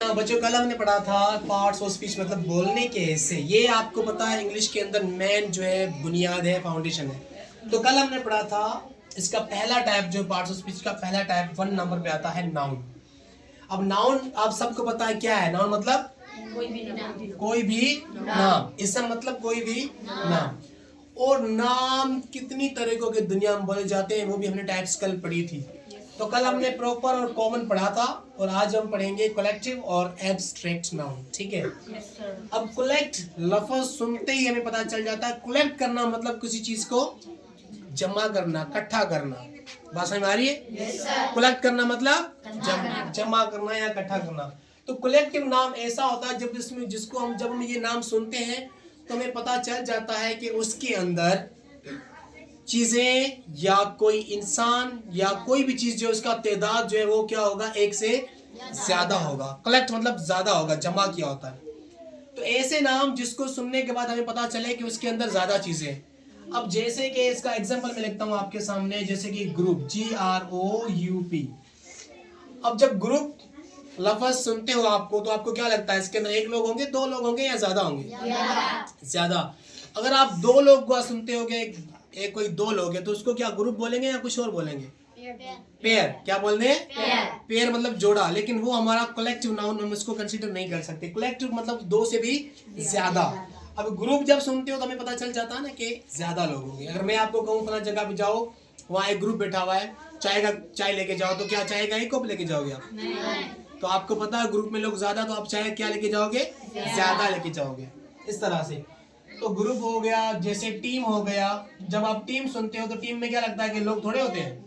बच्चों कल हमने पढ़ा था पार्ट्स ऑफ स्पीच मतलब बोलने के हिस्से। ये आपको पता है इंग्लिश के अंदर मेन जो है बुनियाद है, फाउंडेशन है। तो कल हमने पढ़ा था इसका पहला टाइप जो पार्ट्स ऑफ स्पीच का पहला टाइप 1 नंबर पे आता है नाउन। अब नाउन आप सबको पता है क्या है। नाउन मतलब कोई भी नाम। इसका मतलब कोई भी नाम। और नाम कितनी तरीकों के दुनिया में बोले जाते हैं वो भी हमने टाइप्स कल पढ़ी थी। तो कल हमने प्रॉपर और कॉमन पढ़ा था और आज हम पढ़ेंगे कलेक्टिव और एब्स्ट्रैक्ट नाउन। ठीक है। अब कलेक्ट लफ्ज सुनते ही हमें पता चल जाता है कलेक्ट करना मतलब किसी चीज को जमा करना, इकट्ठा करना। बात समझ में आ रही है? कलेक्ट करना मतलब जमा करना या इकट्ठा करना। तो कलेक्टिव नाम ऐसा होता है जब इसमें जिसको हम जब हम ये नाम सुनते हैं तो हमें पता चल जाता है कि उसके अंदर चीजें या कोई इंसान या कोई भी चीज जो उसका तादाद जो है वो क्या होगा, एक से ज्यादा होगा। कलेक्ट मतलब ज्यादा होगा, जमा किया होता है। तो ऐसे नाम जिसको सुनने के बाद हमें पता चले कि उसके अंदर ज्यादा चीजें। अब जैसे कि इसका एग्जांपल मैं लिखता हूँ आपके सामने, जैसे कि ग्रुप GROUP। अब जब ग्रुप लफ्ज सुनते हो आपको तो आपको क्या लगता है इसके अंदर एक लोग होंगे, दो लोग होंगे या ज्यादा होंगे? ज्यादा। अगर आप दो लोग को सुनते होगे, एक कोई दो लोग है तो उसको क्या ग्रुप बोलेंगे या कुछ और बोलेंगे? पेयर। क्या बोलते हैं? पेयर मतलब जोड़ा। लेकिन वो हमारा कलेक्टिव नाउन, हम इसको कंसीडर नहीं कर सकते। कलेक्टिव मतलब दो से भी ज्यादा। अब ग्रुप जब सुनते हो तो हमें पता चल जाता है ना कि ज्यादा लोग होंगे। अगर मैं आपको कहूँ फला जगह पे जाओ, वहाँ एक ग्रुप बैठा हुआ है, चाय लेके जाओ, तो क्या चाय का एक कप लेके जाओगे आप? तो आपको पता है ग्रुप में लोग ज्यादा, तो आप चाय क्या लेके जाओगे? ज्यादा लेके जाओगे। इस तरह से तो ग्रुप हो गया। जैसे टीम हो गया, जब आप टीम सुनते हो तो टीम में क्या लगता है कि लोग थोड़े होते हैं?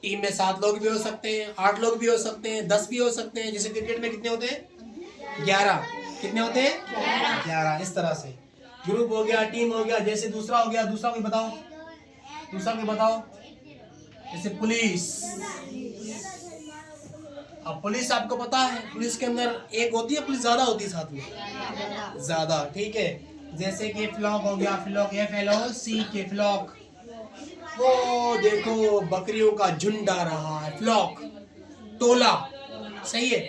टीम में 7 लोग भी हो सकते हैं, 8 लोग भी हो सकते हैं, 10 भी हो सकते हैं। जैसे क्रिकेट में कितने होते हैं? 11। कितने होते हैं? 11। इस तरह से ग्रुप हो गया, टीम हो गया। जैसे दूसरा हो गया, दूसरा कोई बताओ, दूसरा कोई बताओ। जैसे पुलिस। अब पुलिस आपको पता है पुलिस के अंदर एक होती है, पुलिस ज्यादा होती है साथ में, ज्यादा। ठीक है। जैसे कि फ्लॉक हो गया, फ्लॉक FLOCK फ्लॉक। वो देखो बकरियों का झुंड आ रहा है, फ्लॉक। टोला। सही है।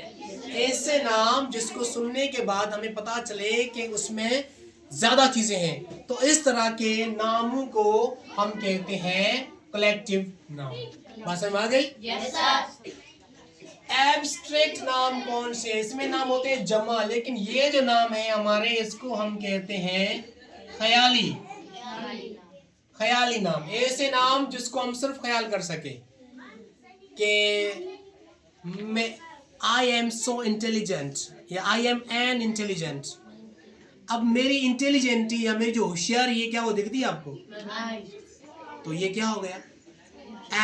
ऐसे नाम जिसको सुनने के बाद हमें पता चले कि उसमें ज्यादा चीजें हैं, तो इस तरह के नामों को हम कहते हैं कलेक्टिव नाउन। बात समझ में आ गई? एब्स्ट्रैक्ट नाम कौन से? इसमें नाम होते हैं जमा, लेकिन ये जो नाम है हमारे, इसको हम कहते हैं ख्याली। ख्याली नाम। ऐसे नाम जिसको हम सिर्फ ख्याल कर सके कि मैं आई एम सो इंटेलिजेंट या आई एम एन इंटेलिजेंट। अब मेरी इंटेलिजेंटी या मेरी जो होशियारी है, क्या वो दिखती है आपको? तो ये क्या हो गया?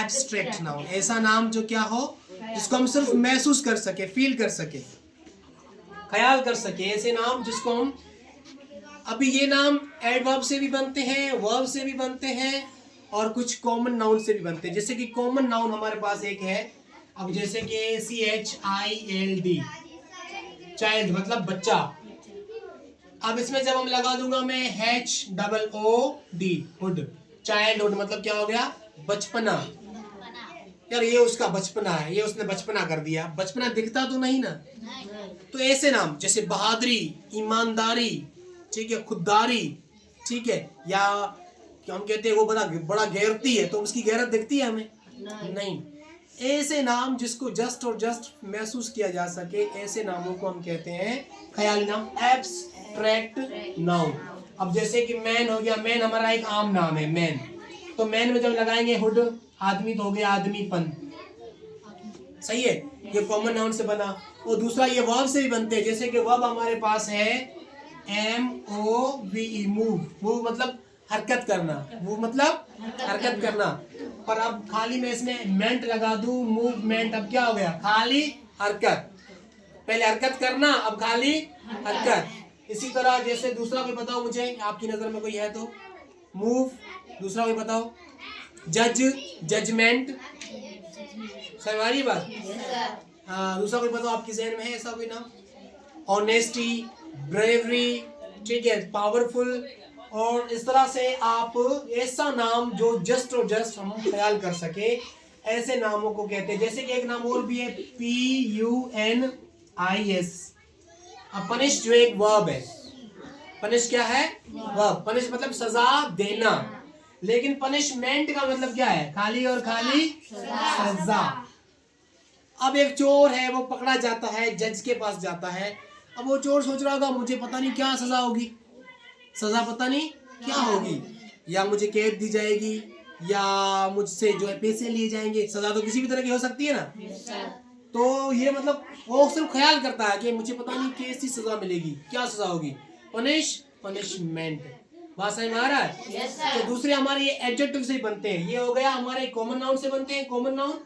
Abstract noun. ऐसा नाम जो क्या हो, जिसको हम सिर्फ महसूस कर सके, फील कर सके, ख्याल कर सके। ऐसे नाम जिसको हम, अभी ये नाम एडवर्ब से भी बनते हैं, वर्ब से भी बनते हैं और कुछ कॉमन नाउन से भी बनते हैं। जैसे कि कॉमन नाउन हमारे पास एक है, अब जैसे कि CHILD, चाइल्ड मतलब बच्चा। अब इसमें जब हम लगा दूंगा मैं HOOD, हुड, चाइल्डहुड मतलब क्या हो गया? बचपना। यार ये उसका बचपना है, ये उसने बचपना कर दिया। बचपना दिखता तो नहीं ना। तो ऐसे नाम जैसे बहादुरी, ईमानदारी, ठीक है, खुददारी, ठीक है, या हम कहते हैं वो बड़ा गैरती है, तो उसकी गैरत दिखती है हमें? नहीं। ऐसे नाम जिसको जस्ट और जस्ट महसूस किया जा सके, ऐसे नामों को हम कहते हैं ख्याली नाम, एब्स्ट्रैक्ट नाउन। अब जैसे कि मैन हो गया, मैन हमारा एक आम नाम है, मैन। तो मैन में जब लगाएंगे हुड, आदमी तो हो गया आदमीपन। सही है, ये कॉमन नाउन से बना। और दूसरा ये वर्ब से भी बनते हैं। जैसे कि वर्ब हमारे पास है MOVE, मूव। मूव मतलब हरकत करना, मूव मतलब हरकत करना। पर अब खाली मैं इसमें मेंट लगा दूं, मूवमेंट, अब क्या हो गया? खाली हरकत। पहले हरकत करना, अब खाली हरकत। इसी तरह जैसे दूसरा कोई बताओ मुझे, आपकी नजर में कोई है तो? मूव। दूसरा कोई बताओ? जज, जजमेंट। सही बात? हाँ। दूसरा कोई बताओ आपकी जहन में है ऐसा कोई नाम? ऑनेस्टी, ब्रेवरी, ठीक है, पावरफुल। और इस तरह से आप ऐसा नाम जो जस्ट और जस्ट हम ख्याल कर सके, ऐसे नामों को कहते हैं। जैसे कि एक नाम और भी है PUNISH, IS। अब पनिश जो एक वर्ब है, पनिश क्या है? वर्ब। पनिश मतलब सजा देना, लेकिन पनिशमेंट का मतलब क्या है? खाली और खाली सजा। अब एक चोर है, वो पकड़ा जाता है, जज के पास जाता है। अब वो चोर सोच रहा होगा मुझे पता नहीं क्या सजा होगी, सजा पता नहीं क्या होगी, या मुझे कैद दी जाएगी या मुझसे जो है पैसे लिए जाएंगे। सजा तो किसी भी तरह की हो सकती है ना। तो ये मतलब वो सिर्फ ख्याल करता है कि मुझे पता नहीं कैसी सजा मिलेगी, क्या सजा होगी। पनिशमेंट। बात समझ में आ रहा है? तो दूसरे हमारे ये एडजेक्टिव से ही बनते हैं। ये हो गया हमारे कॉमन नाउन से बनते हैं, कॉमन नाउन।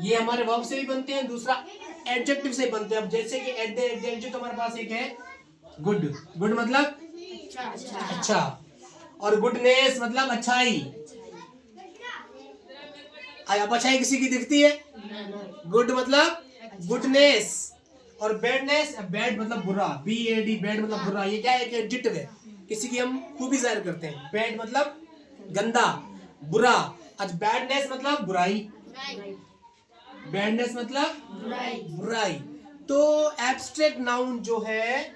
ये हमारे वर्ब से भी बनते हैं, दूसरा एडजेक्टिव से बनते हैं। अब जैसे कि एडजेक्टिव हमारे पास एक है गुड। गुड मतलब अच्छा, और गुडनेस मतलब अच्छाई। अब अच्छाई किसी की दिखती है? गुड मतलब गुडनेस। और बैडनेस, बैड मतलब बुरा, BAD, बैड मतलब बुरा। ये क्या है? एक एडजेक्टिव है, किसी की हम खूबी जाहिर करते हैं। बैड मतलब गंदा, बुरा। आज बैडनेस मतलब बुराई, बैडनेस मतलब बुराई। तो एब्स्ट्रैक्ट नाउन जो है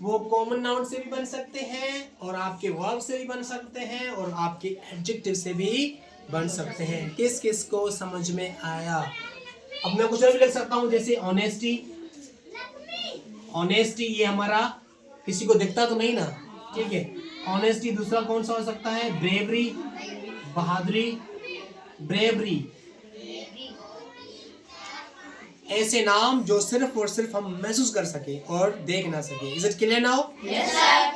वो कॉमन नाउन से भी बन सकते हैं, और आपके वर्ब से भी बन सकते हैं, और आपके एडजेक्टिव से भी बन सकते हैं। किस किस को समझ में आया? अब मैं कुछ और भी लिख सकता हूँ, जैसे ऑनेस्टी। ऑनेस्टी ये हमारा किसी को दिखता तो नहीं ना, ठीक है। ऑनेस्टी। दूसरा कौन सा हो सकता है? ब्रेवरी, बहादुरी, ब्रेवरी। ऐसे नाम जो सिर्फ और सिर्फ हम महसूस कर सके और देख ना सके। Is it clear now? Yes, sir.